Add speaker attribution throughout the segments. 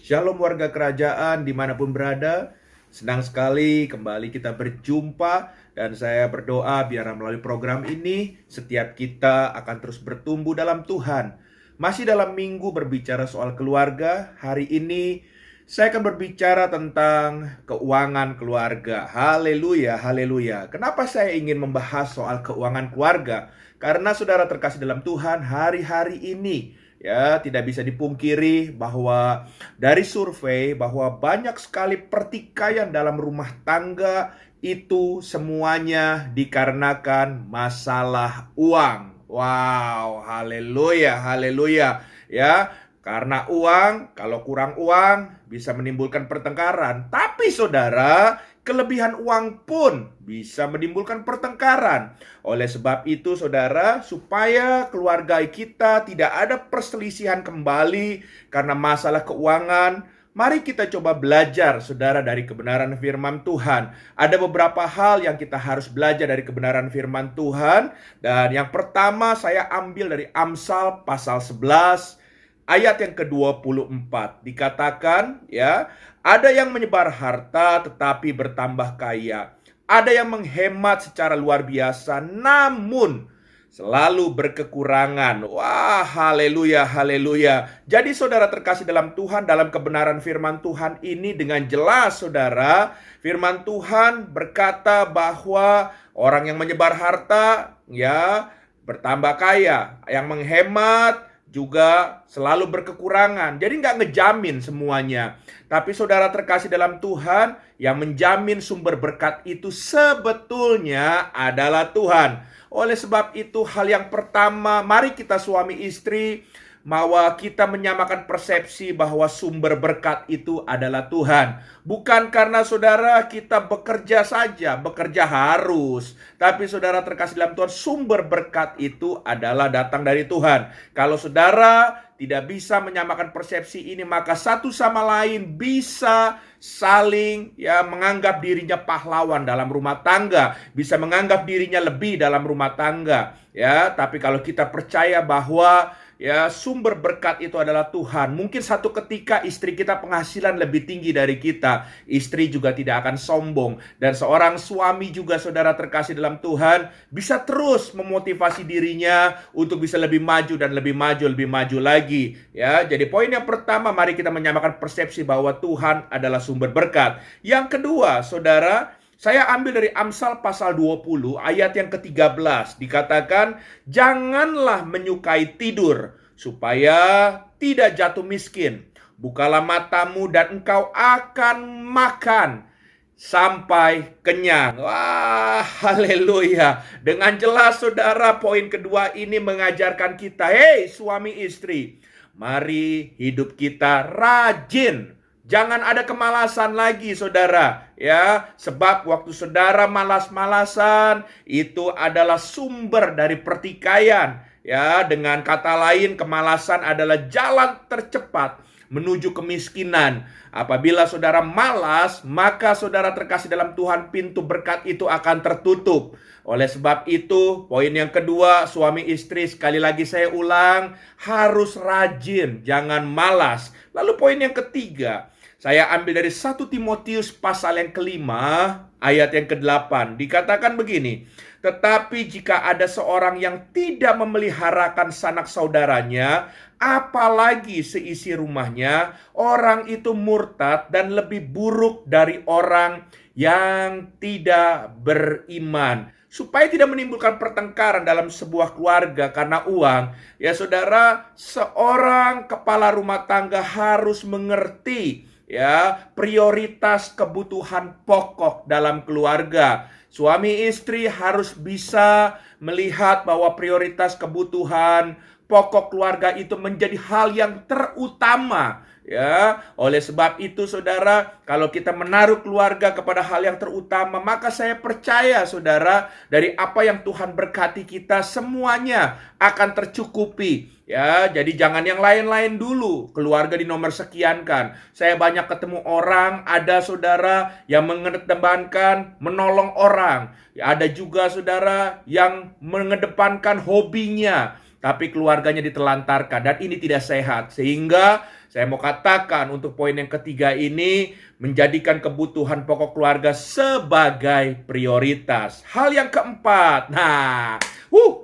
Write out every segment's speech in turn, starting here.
Speaker 1: Shalom warga kerajaan dimanapun berada. Senang sekali kembali kita berjumpa. Dan saya berdoa biar melalui program ini setiap kita akan terus bertumbuh dalam Tuhan. Masih dalam minggu berbicara soal keluarga. Hari ini saya akan berbicara tentang keuangan keluarga. Haleluya, haleluya. Kenapa saya ingin membahas soal keuangan keluarga? Karena saudara terkasih dalam Tuhan, hari-hari ini ya tidak bisa dipungkiri bahwa dari survei bahwa banyak sekali pertikaian dalam rumah tangga itu semuanya dikarenakan masalah uang. Wow, haleluya, haleluya. Ya, karena uang, kalau kurang uang bisa menimbulkan pertengkaran. Tapi saudara, kelebihan uang pun bisa menimbulkan pertengkaran. Oleh sebab itu saudara, supaya keluarga kita tidak ada perselisihan kembali karena masalah keuangan, mari kita coba belajar saudara dari kebenaran firman Tuhan. Ada beberapa hal yang kita harus belajar dari kebenaran firman Tuhan. Dan yang pertama saya ambil dari Amsal pasal 11 ayat yang ke-24. Dikatakan ya, ada yang menyebar harta tetapi bertambah kaya. Ada yang menghemat secara luar biasa namun selalu berkekurangan. Wah, haleluya, haleluya. Jadi saudara terkasih dalam Tuhan, dalam kebenaran firman Tuhan ini dengan jelas saudara, firman Tuhan berkata bahwa orang yang menyebar harta ya bertambah kaya, yang menghemat juga selalu berkekurangan. Jadi nggak ngejamin semuanya. Tapi saudara terkasih dalam Tuhan, yang menjamin sumber berkat itu sebetulnya adalah Tuhan. Oleh sebab itu hal yang pertama, mari kita suami istri bahwa kita menyamakan persepsi bahwa sumber berkat itu adalah Tuhan. Bukan karena saudara kita bekerja saja, bekerja harus. Tapi saudara terkasih dalam Tuhan, sumber berkat itu adalah datang dari Tuhan. Kalau saudara tidak bisa menyamakan persepsi ini, maka satu sama lain bisa saling ya menganggap dirinya pahlawan dalam rumah tangga, bisa menganggap dirinya lebih dalam rumah tangga. Ya, tapi kalau kita percaya bahwa ya sumber berkat itu adalah Tuhan, mungkin satu ketika istri kita penghasilan lebih tinggi dari kita, istri juga tidak akan sombong. Dan seorang suami juga saudara terkasih dalam Tuhan bisa terus memotivasi dirinya untuk bisa lebih maju dan lebih maju lagi. Ya, jadi poin yang pertama, mari kita menyamakan persepsi bahwa Tuhan adalah sumber berkat. Yang kedua, saudara, saya ambil dari Amsal pasal 20 ayat yang ke-13. Dikatakan, janganlah menyukai tidur supaya tidak jatuh miskin. Bukalah matamu dan engkau akan makan sampai kenyang. Wah, haleluya. Dengan jelas saudara, poin kedua ini mengajarkan kita, hei suami istri, mari hidup kita rajin. Jangan ada kemalasan lagi saudara ya, sebab waktu saudara malas-malasan itu adalah sumber dari pertikaian ya. Dengan kata lain, kemalasan adalah jalan tercepat menuju kemiskinan. Apabila saudara malas, maka saudara terkasih dalam Tuhan, pintu berkat itu akan tertutup. Oleh sebab itu, poin yang kedua, suami istri, sekali lagi saya ulang, harus rajin, jangan malas. Lalu poin yang ketiga, saya ambil dari 1 Timotius pasal yang kelima, ayat yang ke-8. Dikatakan begini, tetapi jika ada seorang yang tidak memeliharakan sanak saudaranya, apalagi seisi rumahnya, orang itu murtad dan lebih buruk dari orang yang tidak beriman. Supaya tidak menimbulkan pertengkaran dalam sebuah keluarga karena uang, ya saudara, seorang kepala rumah tangga harus mengerti ya prioritas kebutuhan pokok dalam keluarga. Suami istri harus bisa melihat bahwa prioritas kebutuhan pokok keluarga itu menjadi hal yang terutama ya. Oleh sebab itu saudara, kalau kita menaruh keluarga kepada hal yang terutama, maka saya percaya saudara, dari apa yang Tuhan berkati kita semuanya akan tercukupi ya. Jadi jangan yang lain-lain dulu, keluarga di nomor sekian kan. Saya banyak ketemu orang, ada saudara yang mengedepankan menolong orang ya, ada juga saudara yang mengedepankan hobinya tapi keluarganya ditelantarkan, dan ini tidak sehat. Sehingga saya mau katakan untuk poin yang ketiga ini, menjadikan kebutuhan pokok keluarga sebagai prioritas. Hal yang keempat,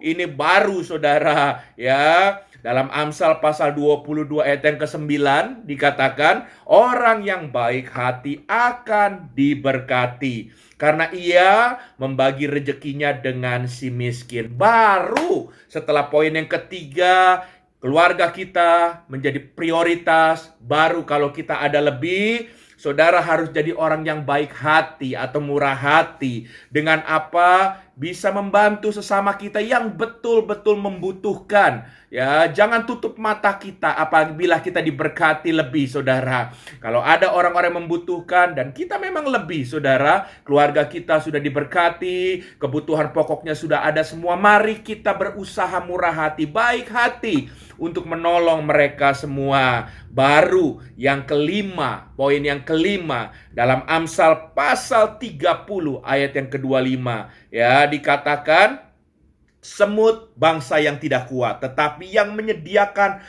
Speaker 1: ini baru saudara ya. Dalam Amsal pasal 22 ayat yang ke-9 dikatakan, orang yang baik hati akan diberkati, karena ia membagi rezekinya dengan si miskin. Baru setelah poin yang ketiga, keluarga kita menjadi prioritas. Baru kalau kita ada lebih, saudara harus jadi orang yang baik hati atau murah hati. Dengan apa? Bisa membantu sesama kita yang betul-betul membutuhkan. Ya, jangan tutup mata kita apabila kita diberkati lebih, saudara. Kalau ada orang-orang membutuhkan dan kita memang lebih, saudara, keluarga kita sudah diberkati, kebutuhan pokoknya sudah ada semua, mari kita berusaha murah hati, baik hati untuk menolong mereka semua. Baru yang kelima, poin yang kelima, dalam Amsal pasal 30 ayat yang ke-25, ya, dikatakan, semut bangsa yang tidak kuat, tetapi yang menyediakan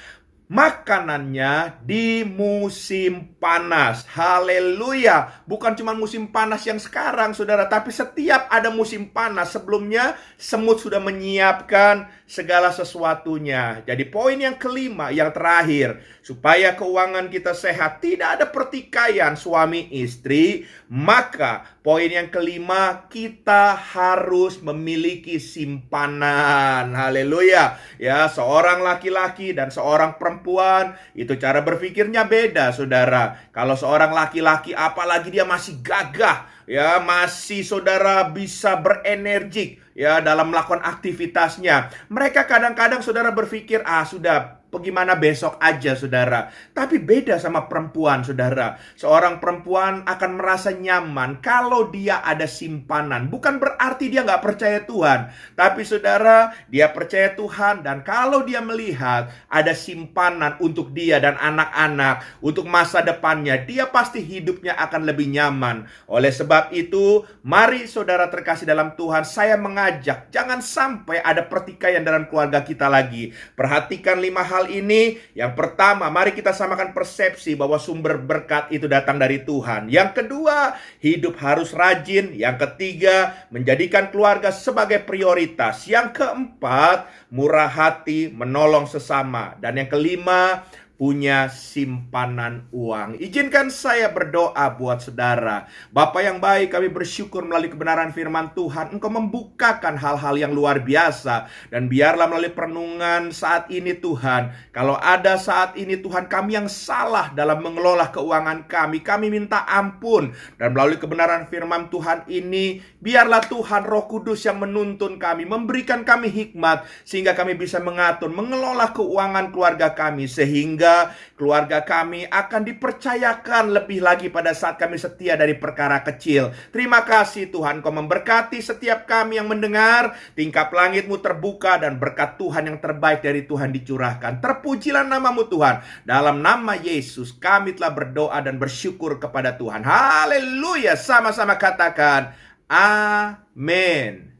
Speaker 1: makanannya di musim panas. Haleluya. Bukan cuma musim panas yang sekarang, saudara, tapi setiap ada musim panas sebelumnya, semut sudah menyiapkan segala sesuatunya. Jadi poin yang kelima, yang terakhir, supaya keuangan kita sehat, tidak ada pertikaian suami istri, maka poin yang kelima, kita harus memiliki simpanan. Haleluya. Ya, seorang laki-laki dan seorang perempuan itu cara berpikirnya beda, saudara. Kalau seorang laki-laki, apalagi dia masih gagah, ya, masih saudara bisa berenergik ya dalam melakukan aktivitasnya, mereka kadang-kadang saudara berpikir, sudah, bagaimana besok aja, saudara. Tapi beda sama perempuan, saudara. Seorang perempuan akan merasa nyaman kalau dia ada simpanan. Bukan berarti dia nggak percaya Tuhan, tapi saudara, dia percaya Tuhan, dan kalau dia melihat ada simpanan untuk dia dan anak-anak, untuk masa depannya, dia pasti hidupnya akan lebih nyaman. Oleh sebab itu, mari saudara terkasih dalam Tuhan, saya mengajak, jangan sampai ada pertikaian dalam keluarga kita lagi. Perhatikan 5 hal ini. Yang pertama, mari kita samakan persepsi bahwa sumber berkat itu datang dari Tuhan. Yang kedua, hidup harus rajin. Yang ketiga, menjadikan keluarga sebagai prioritas. Yang keempat, murah hati, menolong sesama. Dan yang kelima, punya simpanan uang. Izinkan saya berdoa buat saudara. Bapa yang baik, kami bersyukur melalui kebenaran firman Tuhan, Engkau membukakan hal-hal yang luar biasa. Dan biarlah melalui perenungan saat ini Tuhan, kalau ada saat ini Tuhan kami yang salah dalam mengelola keuangan kami minta ampun. Dan melalui kebenaran firman Tuhan ini, biarlah Tuhan Roh Kudus yang menuntun kami, memberikan kami hikmat, sehingga kami bisa mengatur, mengelola keuangan keluarga kami, sehingga keluarga kami akan dipercayakan lebih lagi pada saat kami setia dari perkara kecil. Terima kasih Tuhan, Kau memberkati setiap kami yang mendengar. Tingkap langit-Mu terbuka dan berkat Tuhan yang terbaik dari Tuhan dicurahkan. Terpujilah nama-Mu Tuhan. Dalam nama Yesus kami telah berdoa dan bersyukur kepada Tuhan. Haleluya. Sama-sama katakan amin.